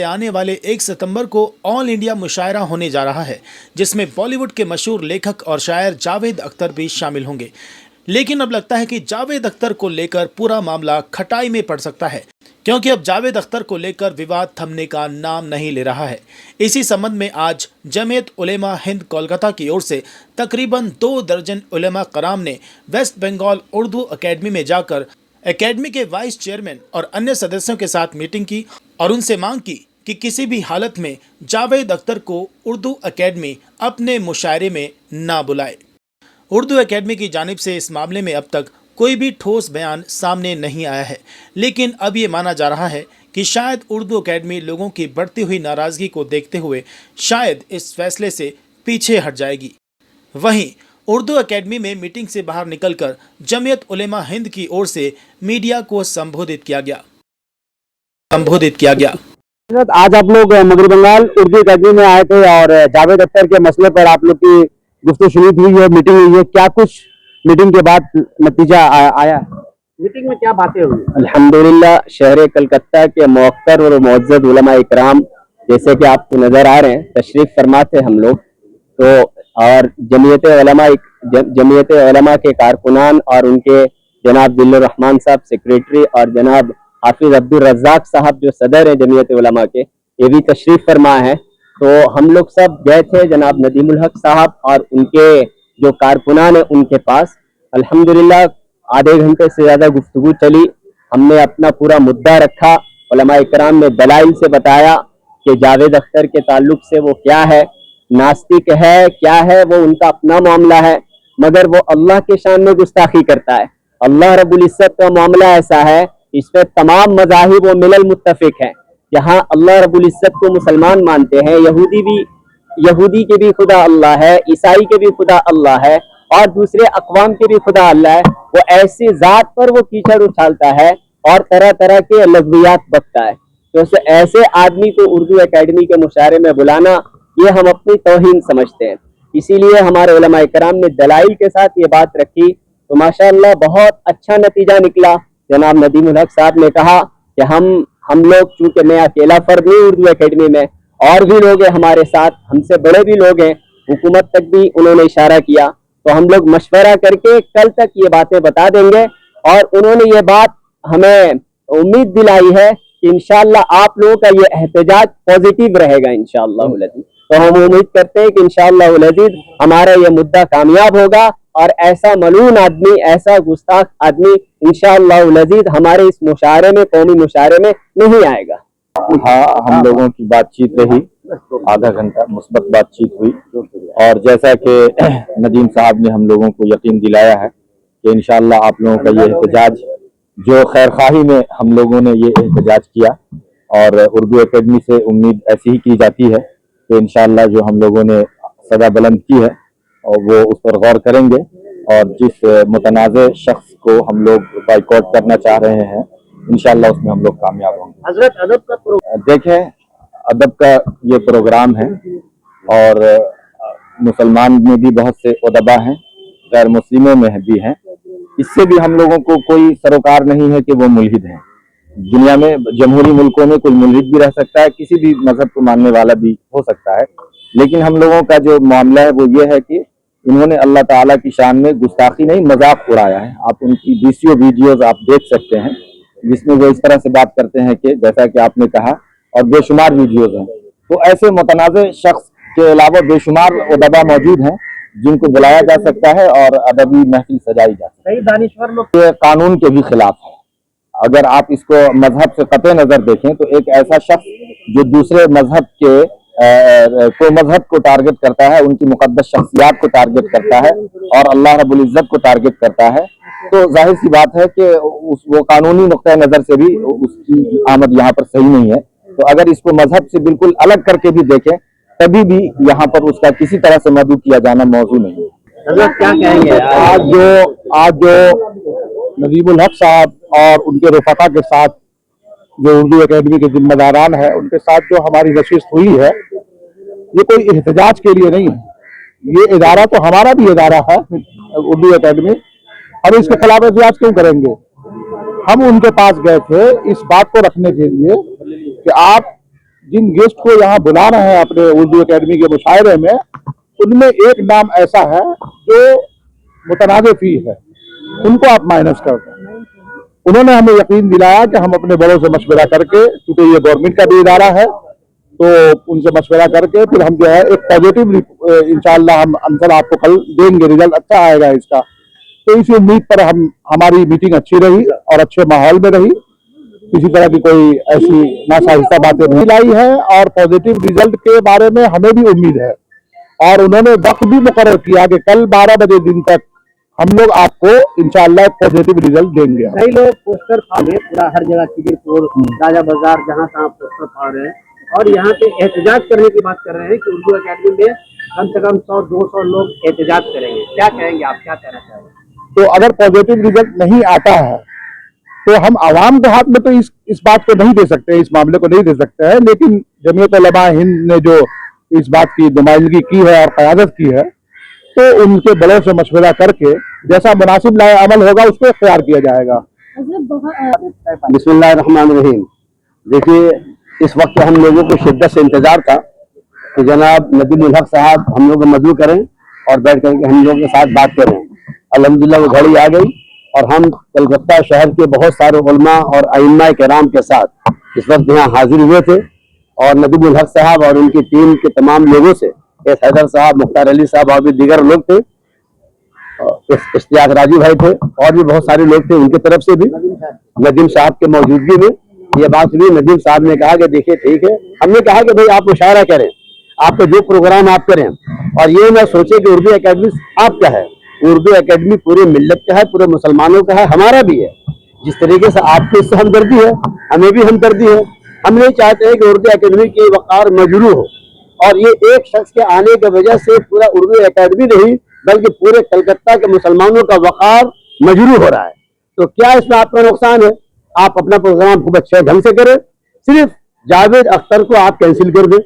आने वाले 1 सितंबर को ऑल इंडिया मुशायरा होने जा रहा है, जिसमें बॉलीवुड के मशहूर लेखक और शायर जावेद अख्तर भी शामिल होंगे। लेकिन अब लगता है कि जावेद अख्तर को लेकर पूरा मामला खटाई में पड़ सकता है, क्योंकि अब जावेद अख्तर को लेकर विवाद थमने का नाम नहीं ले रहा है। इसी संबंध में आज जमीयत उलेमा हिंद कोलकाता की ओर से तकरीबन 2 दर्जन उलेमा कराम ने वेस्ट बंगाल उर्दू अकेडमी में जाकर अकेडमी के वाइस चेयरमैन और अन्य सदस्यों के साथ मीटिंग की और उनसे मांग की कि किसी भी हालत में जावेद अख्तर को उर्दू अकेडमी अपने मुशायरे में ना बुलाए। उर्दू अकेडमी की जानिब से इस मामले में अब तक कोई भी ठोस बयान सामने नहीं आया है, लेकिन अब ये माना जा रहा है कि शायद उर्दू अकेडमी लोगों की बढ़ती हुई नाराज़गी को देखते हुए शायद इस फैसले से पीछे हट जाएगी। वहीं उर्दू अकेडमी में मीटिंग से बाहर निकलकर जमीयत उलेमा हिंद की ओर से मीडिया को संबोधित किया गया। आज आप लोग मगरबी बंगाल उर्दू अकेडमी में आए थे और जावेद अख्तर के मसले पर आप लोग की गुफ्तगू शुरू हुई है, मीटिंग हुई है। क्या कुछ मीटिंग के बाद नतीजा आया? मीटिंग में क्या बातें हुई? अल्हम्दुलिल्लाह, शहर कलकत्ता के मुअक्कर और मुअज़्ज़ज़ उलमा इकराम जैसे कि आपको नजर आ रहे हैं, तशरीफ फरमा थे हम लोग तो, और जमीयत उलमा के कारकुनान और उनके जनाब दिलुर रहमान साहब सेक्रेटरी और जनाब हाफिज अब्दुल रज़्ज़ाक साहब जो सदर हैं जमीयत उलमा के, ये भी तशरीफ फरमा है। तो हम लोग सब गए थे जनाब नदीमुल हक साहब और उनके जो कारकुनान है उनके पास। अल्हम्दुलिल्लाह आधे घंटे से ज़्यादा गुफ्तगू चली। हमने अपना पूरा मुद्दा रखा, उलमा इकराम ने दलाइल से बताया कि जावेद अख्तर के ताल्लुक से वो क्या है, नास्तिक है क्या है, वो उनका अपना मामला है, मगर वो अल्लाह के शान में गुस्ताखी करता है। अल्लाह रब्बुल इज्जत का मामला ऐसा है, इसमें तमाम मज़ाहिब व मिलल मुत्तफिक हैं। यहाँ अल्लाह रब्बुल इज्जत को मुसलमान मानते हैं, यहूदी के भी खुदा अल्लाह है, ईसाई के भी खुदा अल्लाह है और दूसरे अक़वाम के भी खुदा अल्लाह है। वो ऐसी ज़ात पर वो कीचड़ उछालता है और तरह तरह के लग़वियात बकता है। तो ऐसे आदमी को उर्दू अकेडमी के मुशायरे में बुलाना, ये हम अपनी तौहीन समझते हैं। इसीलिए हमारे उलमा इकराम ने दलाइल के साथ ये बात रखी तो माशाअल्लाह बहुत अच्छा नतीजा निकला। जनाब नदीमुल हक साहब ने कहा कि हम लोग, चूंकि मैं अकेला फर्द नहीं उर्दू अकेडमी में, और भी लोग हैं हमारे साथ, हमसे बड़े भी लोग हैं, हुकूमत तक भी उन्होंने इशारा किया, तो हम लोग मशवरा करके कल तक ये बातें बता देंगे। और उन्होंने ये बात हमें उम्मीद दिलाई है कि इंशाअल्लाह आप लोगों का ये एहतजाज पॉजिटिव रहेगा इंशाअल्लाह। तो हम उम्मीद करते हैं कि इंशाअल्लाह अज़ीज़ हमारा ये मुद्दा कामयाब होगा और ऐसा मलून आदमी, ऐसा गुस्ताख आदमी इंशाअल्लाह अज़ीज़ हमारे इस मुशायरे में, कौमी मुशायरे में नहीं आएगा। हाँ, हम लोगों की बातचीत रही, आधा घंटा मुस्बत बातचीत हुई और जैसा कि नदीम साहब ने हम लोगों को यकीन दिलाया है कि इंशाअल्लाह आप लोगों का ये एहतजाज, जो खैरखाही में हम लोगों ने ये एहतजाज किया और उर्दू अकेडमी से उम्मीद ऐसी ही की जाती है कि इंशाअल्लाह जो हम लोगों ने सदा बुलंद की है और वो उस पर गौर करेंगे और जिस मुतनाज़े शख्स को हम लोग बाइकआउट करना चाह रहे हैं इंशाअल्लाह उसमें हम लोग कामयाब होंगे। हजरत अदब का देखें, अदब का ये प्रोग्राम है और मुसलमान में भी बहुत से उदबा हैं, गैर मुस्लिमों में भी हैं। इससे भी हम लोगों को कोई सरोकार नहीं है कि वो मुल्हिद हैं। दुनिया में जमहूरी मुल्कों में कोई मुल्हिद भी रह सकता है, किसी भी मजहब को मानने वाला भी हो सकता है, लेकिन हम लोगों का जो मामला है वो ये है कि इन्होंने अल्लाह ताला की शान में गुस्ताखी नहीं, मजाक उड़ाया है। आप उनकी बीसियों वीडियोज आप देख सकते हैं जिसमें वो इस तरह से बात करते हैं कि जैसा कि आपने कहा, और बेशुमार वीडियोज हैं। तो ऐसे मुतनाज़े शख्स के अलावा बेशुमार उदबा मौजूद हैं जिनको बुलाया जा सकता है और अदबी महफिल सजाई जा सकती है। दानिश्वर लोग ये कानून के भी खिलाफ है। अगर आप इसको मजहब से कतई नजर देखें तो एक ऐसा शख्स जो दूसरे मजहब के मजहब को टारगेट करता है, उनकी मुकद्दस शख्सियात को टारगेट करता है और अल्लाह रब्बुल इज्जत को टारगेट करता है, तो जाहिर सी बात है कि वो कानूनी नुक्ता नजर से भी उसकी आमद यहाँ पर सही नहीं है। तो अगर इसको मजहब से बिल्कुल अलग करके भी देखें तभी भी यहाँ पर उसका किसी तरह से मदू किया जाना मौजू नहीं है। क्या कहेंगे? आज जो नदीमुल हक साहब और उनके रफ़ाका के साथ जो उर्दू अकेडमी के जिम्मेदारान है उनके साथ जो हमारी नशिस्त हुई है, ये कोई एहतजाज के लिए नहीं है। ये इदारा तो हमारा भी इदारा है उर्दू अकेडमी, हम इसके खिलाफ एहतजाज क्यों करेंगे? हम उनके पास गए थे इस बात को रखने के लिए कि आप जिन गेस्ट को यहाँ बुला रहे हैं अपने उर्दू एकेडमी के मुशायरे में, उनमें एक नाम ऐसा है जो मुतनाज़ फी है, उनको आप माइनस कर दें। उन्होंने हमें यकीन दिलाया कि हम अपने बड़ों से मशवरा करके, क्योंकि ये गवर्नमेंट का भी इदारा है, तो उनसे मशवरा करके फिर हम जो है एक पॉजिटिव इंशाअल्लाह हम आंसर आपको कल देंगे, रिजल्ट अच्छा आएगा इसका। तो इसी उम्मीद पर हमारी मीटिंग अच्छी रही और अच्छे माहौल में रही, किसी तरह की कोई ऐसी नासाहिस्ता बातें नहीं लाई है, और पॉजिटिव रिजल्ट के बारे में हमें भी उम्मीद है। और उन्होंने वक्त भी मुकर्रर किया कि कल 12 बजे दिन तक हम लोग आपको इंशाअल्लाह पॉजिटिव रिजल्ट देंगे। कई लोग पोस्टर फाड़े पूरा हर जगह, खिजरपुर, राजा बाजार, जहाँ तहाँ पोस्टर फाड़ रहे हैं और यहाँ पे एहतजाज करने की बात कर रहे हैं कि उर्दू एकेडमी में कम से कम 100-200 लोग एहतजाज करेंगे। क्या कहेंगे आप, क्या कहना चाहेंगे? तो अगर पॉजिटिव रिजल्ट नहीं आता है तो हम आवाम के हाथ में तो इस बात को नहीं दे सकते, इस मामले को नहीं दे सकते हैं, लेकिन जमीयत उलमा हिंद ने जो इस बात की नुमाइंदगी की है और क़यादत की है, तो उनके बड़ों से मशवरा करके जैसा मुनासिब लाए अमल होगा उसको इख्तियार किया जाएगा। बिस्मिल्लाहिर्रहमानिर्रहीम। देखिए, इस वक्त हम लोगों को शिद्दत से इंतजार था कि जनाब नदीम उल हक साहब हम लोग मदऊ करें और बैठ करके हम लोगों के साथ बात करें। अल्हम्दुलिल्लाह वो घड़ी आ गई और हम कलकत्ता शहर के बहुत सारे उलमा और अइम्मा किराम के साथ इस वक्त यहाँ हाजिर हुए थे और नदीम उल हक साहब और उनकी टीम के तमाम लोगों से, एस हैदर साहब, मुख्तार अली साहब और भी दीगर लोग थे, इश्तियाक राजू भाई थे और भी बहुत सारे लोग थे, उनकी तरफ से भी नदीम साहब के मौजूदगी में ये बात हुई। नदीम साहब ने कहा कि देखिए ठीक है, हमने कहा कि भाई आप मुशायरा करें, आपका जो प्रोग्राम आप करें, और ये ना सोचे कि उर्दू एकेडमी आपका है। उर्दू एकेडमी पूरे मिल्लत का है, पूरे मुसलमानों का है, हमारा भी है। जिस तरीके से आपको इससे हमदर्दी है, हमें भी हमदर्दी है। हम नहीं चाहते हैं कि उर्दू एकेडमी की वक़ार मजरूह हो, और ये एक शख्स के आने की वजह से पूरा उर्दू एकेडमी नहीं बल्कि पूरे कलकत्ता के मुसलमानों का वक़ार मजरूह हो रहा है। तो क्या इसमें आपका नुकसान है? आप अपना प्रोग्राम खूब अच्छे ढंग से करें, सिर्फ जावेद अख्तर को आप कैंसिल कर दें।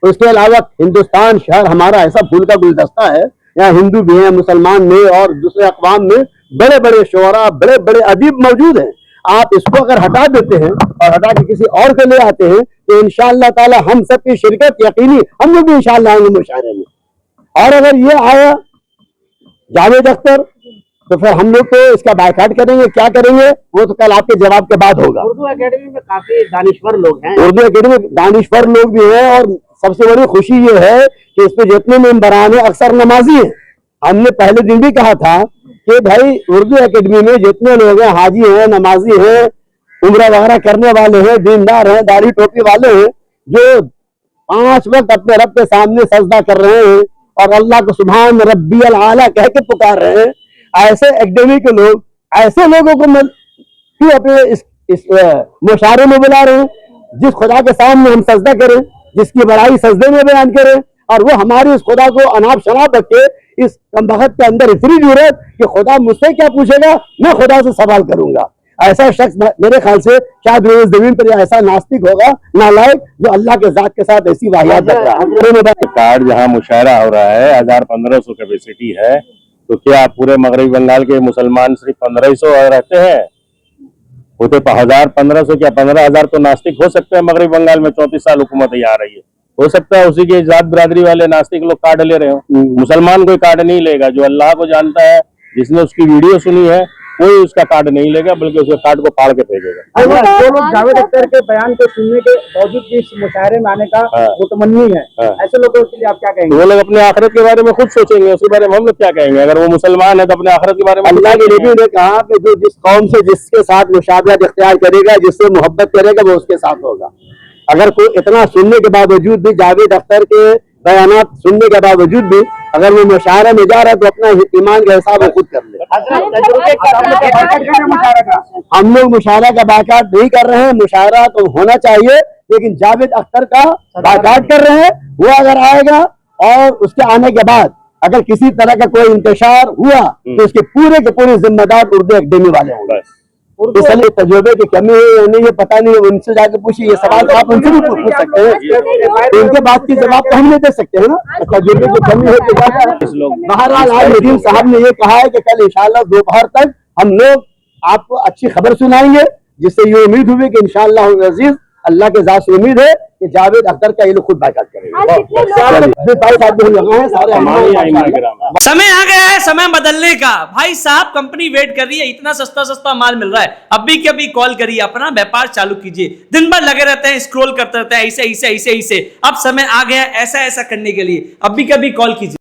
उसके अलावा हिंदुस्तान शहर हमारा ऐसा फूल का गुलदस्ता है, यहाँ हिंदू भी हैं, मुसलमान में और दूसरे अक़वाम में बड़े बड़े शोरा, बड़े बड़े अदीब मौजूद हैं। आप इसको अगर हटा देते हैं और हटा के किसी और को ले आते हैं तो इंशाअल्लाह ताला हम सब की शिरकत यकीनी, हम लोग भी इंशाअल्लाह आएंगे मुशायरे में। और अगर ये आया जावेद अख्तर तो फिर हम लोग तो इसका बायकाट करेंगे। क्या करेंगे वो तो कल आपके जवाब के बाद होगा। उर्दू एकेडमी में काफी दानिश्वर लोग हैं, उर्दू एकेडमी में दानिश्वर लोग भी हैं, और सबसे बड़ी खुशी ये है कि इस पे जितने मेंबरान हैं अक्सर नमाजी हैं। हमने पहले दिन भी कहा था कि भाई उर्दू एकेडमी में जितने लोग हैं, हाजी हैं, नमाजी हैं, उम्रा वगैरह करने वाले हैं, दीनदार हैं, दाढ़ी टोपी वाले हैं, जो 5 वक्त अपने रब के सामने सजदा कर रहे हैं और अल्लाह को सुभान रब्बियल आला कह के पुकार रहे हैं, ऐसे एकेडमी के लोग, ऐसे लोगों को क्यों अपने इस मुशायरे में बुला रहे हैं? जिस खुदा के सामने हम सजदा करें, जिसकी बड़ाई सजदे में बयान करें, और वो हमारी उस खुदा को अनाप शनाप रखे। इस कमबख्त के अंदर इतनी जरूरत कि खुदा मुझसे क्या पूछेगा, मैं खुदा से सवाल करूंगा। ऐसा शख्स मेरे ख्याल से शायद जमीन पर ऐसा नास्तिक होगा, नालायक, जो अल्लाह के जात के साथ ऐसी वाहियात कर रहा है। कार्ड जहाँ मुशायरा हो रहा है 1500 कैपेसिटी है, तो क्या पूरे मगरबी बंगाल के मुसलमान सिर्फ 1500 रहते हैं? वो तो 1000-1500 क्या 15000 तो नास्तिक हो सकते हैं मगरबी बंगाल में। 34 साल हुकूमत ही आ रही है, हो सकता है उसी के जात बिरादरी वाले नास्तिक लोग कार्ड ले रहे हो। मुसलमान कोई कार्ड नहीं लेगा। जो अल्लाह को जानता है, जिसने उसकी वीडियो सुनी है, कोई उसका कार्ड नहीं लेगा, बल्कि उसके कार्ड को फाड़ के फेंकेगा। जो लोग जावेद अख्तर के बयान को सुनने के बावजूद भी इस मुशायरे में आने का मुतमन्नी है, ऐसे लोगों के लिए आप क्या कहेंगे? वो लोग अपने आखिरत के बारे में खुद सोचेंगे, उसके बारे में हम लोग क्या कहेंगे? अगर वो मुसलमान है तो अपने आखिरत के बारे में। अल्लाह के नबी ने कहा कि जो जिस कौम से जिसके साथ मुशाबहत इख्तियार करेगा, जिससे मोहब्बत करेगा, वो उसके साथ होगा। अगर कोई इतना सुनने के बावजूद भी, जावेद अख्तर के बयानात सुनने के बावजूद भी अगर वो मुशायरे में जा रहा है तो अपना ईमान का हिसाब वो खुद कर ले। हम लोग मुशायरा का बायकाट नहीं कर रहे हैं, मुशायरा तो होना चाहिए, लेकिन जावेद अख्तर का बायकाट कर रहे हैं। वो अगर आएगा और उसके आने के बाद अगर किसी तरह का कोई इंतशार हुआ तो उसके पूरे के पूरे जिम्मेदार उर्दू एकेडमी वाले होंगे। इसलिए तजुर्बे की कमी है या नहीं ये पता नहीं, उनसे जाके पूछिए। ये सवाल तो आप उनसे भी पूछ सकते हैं, उनके बात की जवाब तो हम नहीं दे सकते हैं ना। तजुर्बे की कमी है तो बहरहाल आज नदीम साहब ने ये कहा है कि कल इंशाअल्लाह दोपहर तक हम लोग आपको अच्छी खबर सुनाएंगे, जिससे ये उम्मीद हुई कि इंशाअल्लाह अजीज, अल्लाह के ज़ात से उम्मीद है कि जावेद अख्तर का ये लोग खुद बाइकाट आज कितने लोग करेंगे। 22 आदमी हम लोग हैं सारे हमारे यहाँ इमाम समय आ गया है समय बदलने का। भाई साहब कंपनी वेट कर रही है, इतना सस्ता सस्ता माल मिल रहा है, अभी के अभी कॉल करिए, अपना व्यापार चालू कीजिए। दिन भर लगे रहते हैं, स्क्रॉल करते रहते हैं, ऐसे ऐसे ऐसे ऐसे। अब समय आ गया ऐसा ऐसा करने के लिए, अभी के अभी कॉल कीजिए।